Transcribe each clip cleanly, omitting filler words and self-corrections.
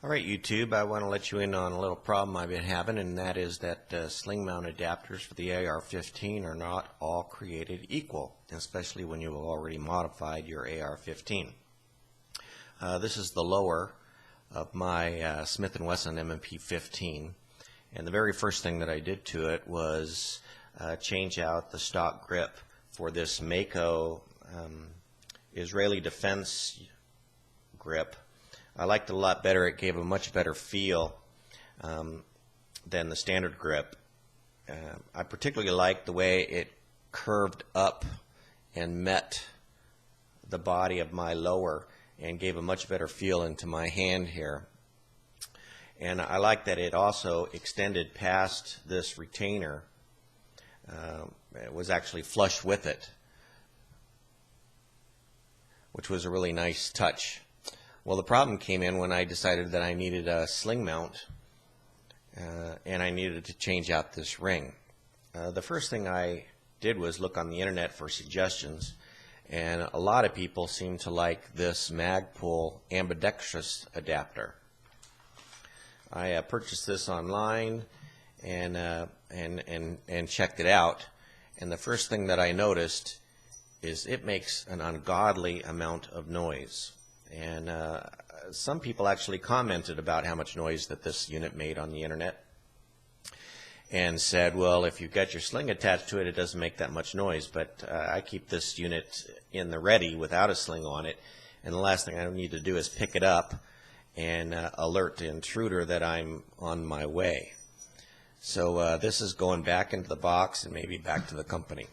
All right, YouTube, I want to let you in on a little problem I've been having, and that is that sling mount adapters for the AR-15 are not all created equal, especially when you've already modified your AR-15. This is the lower of my Smith & Wesson M&P 15, and the very first thing that I did to it was change out the stock grip for this Mako Israeli Defense grip. I liked it a lot better. It gave a much better feel than the standard grip. I particularly liked the way it curved up and met the body of my lower and gave a much better feel into my hand here. And I like that it also extended past this retainer. It was actually flush with it, which was a really nice touch. Well, the problem came in when I decided that I needed a sling mount and I needed to change out this ring. The first thing I did was look on the internet for suggestions, and a lot of people seem to like this Magpul Ambidextrous adapter. I purchased this online and checked it out, and the first thing that I noticed is it makes an ungodly amount of noise. And some people actually commented about how much noise that this unit made on the internet and said, well, if you've got your sling attached to it, it doesn't make that much noise. But I keep this unit in the ready without a sling on it, and the last thing I need to do is pick it up and alert the intruder that I'm on my way. So this is going back into the box and maybe back to the company.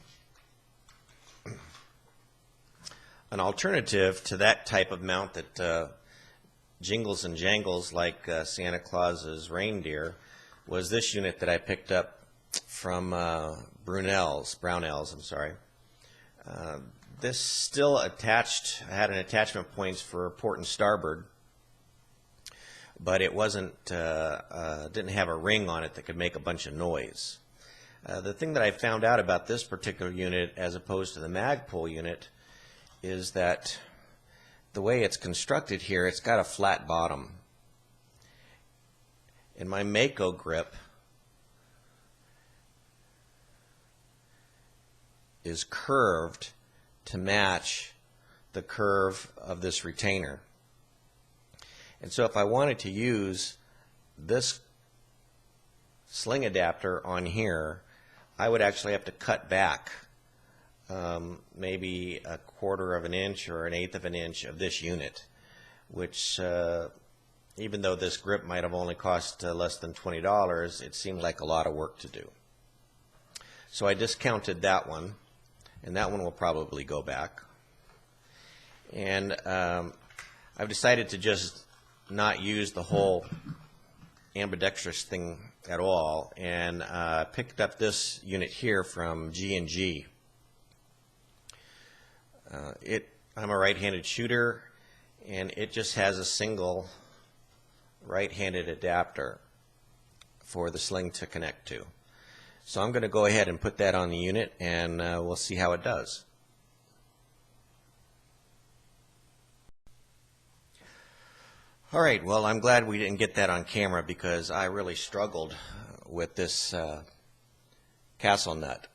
An alternative to that type of mount that jingles and jangles like Santa Claus's reindeer was this unit that I picked up from Brownells. This still had an attachment points for port and starboard, but it didn't have a ring on it that could make a bunch of noise. The thing that I found out about this particular unit as opposed to the Magpul unit is that the way it's constructed here, it's got a flat bottom. And my Mako grip is curved to match the curve of this retainer. And so if I wanted to use this sling adapter on here, I would actually have to cut back maybe 1/4 of an inch or 1/8 of an inch of this unit, which even though this grip might have only cost less than $20, it seemed like a lot of work to do. So I discounted that one, and that one will probably go back. And I've decided to just not use the whole ambidextrous thing at all, and picked up this unit here from G&G. I'm a right-handed shooter, and it just has a single right-handed adapter for the sling to connect to. So I'm going to go ahead and put that on the unit, and we'll see how it does. All right, well, I'm glad we didn't get that on camera because I really struggled with this castle nut.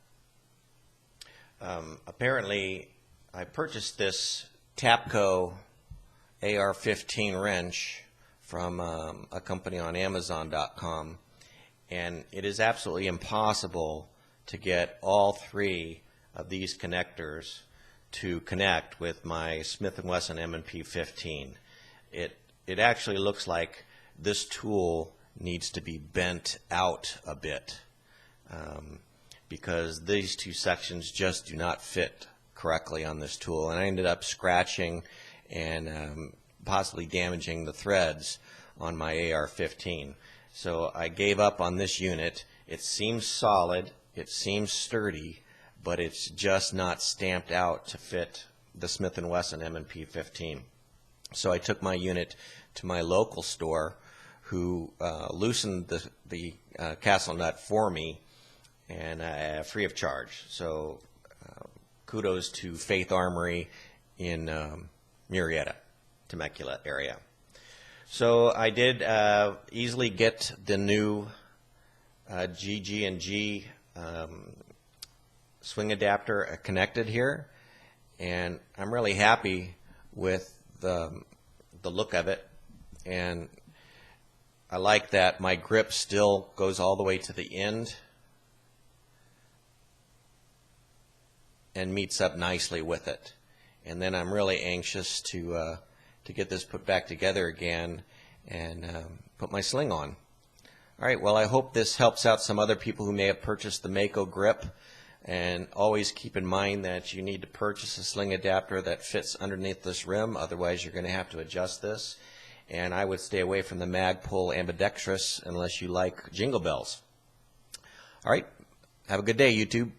Apparently, I purchased this Tapco AR-15 wrench from a company on Amazon.com, and it is absolutely impossible to get all 3 of these connectors to connect with my Smith & Wesson M&P 15. It actually looks like this tool needs to be bent out a bit because these 2 sections just do not fit correctly on this tool, and I ended up scratching and possibly damaging the threads on my AR-15. So I gave up on this unit. It seems solid, it seems sturdy, but it's just not stamped out to fit the Smith & Wesson M&P 15. So I took my unit to my local store, who loosened the castle nut for me and free of charge. So kudos to Faith Armory in Murrieta, Temecula area. So I did easily get the new GG&G swing adapter connected here, and I'm really happy with the look of it, and I like that my grip still goes all the way to the end and meets up nicely with it. And then I'm really anxious to get this put back together again and put my sling on. All right, well, I hope this helps out some other people who may have purchased the Mako grip. And always keep in mind that you need to purchase a sling adapter that fits underneath this rim, otherwise you're going to have to adjust this. And I would stay away from the Magpul Ambidextrous unless you like jingle bells. All right, have a good day, YouTube.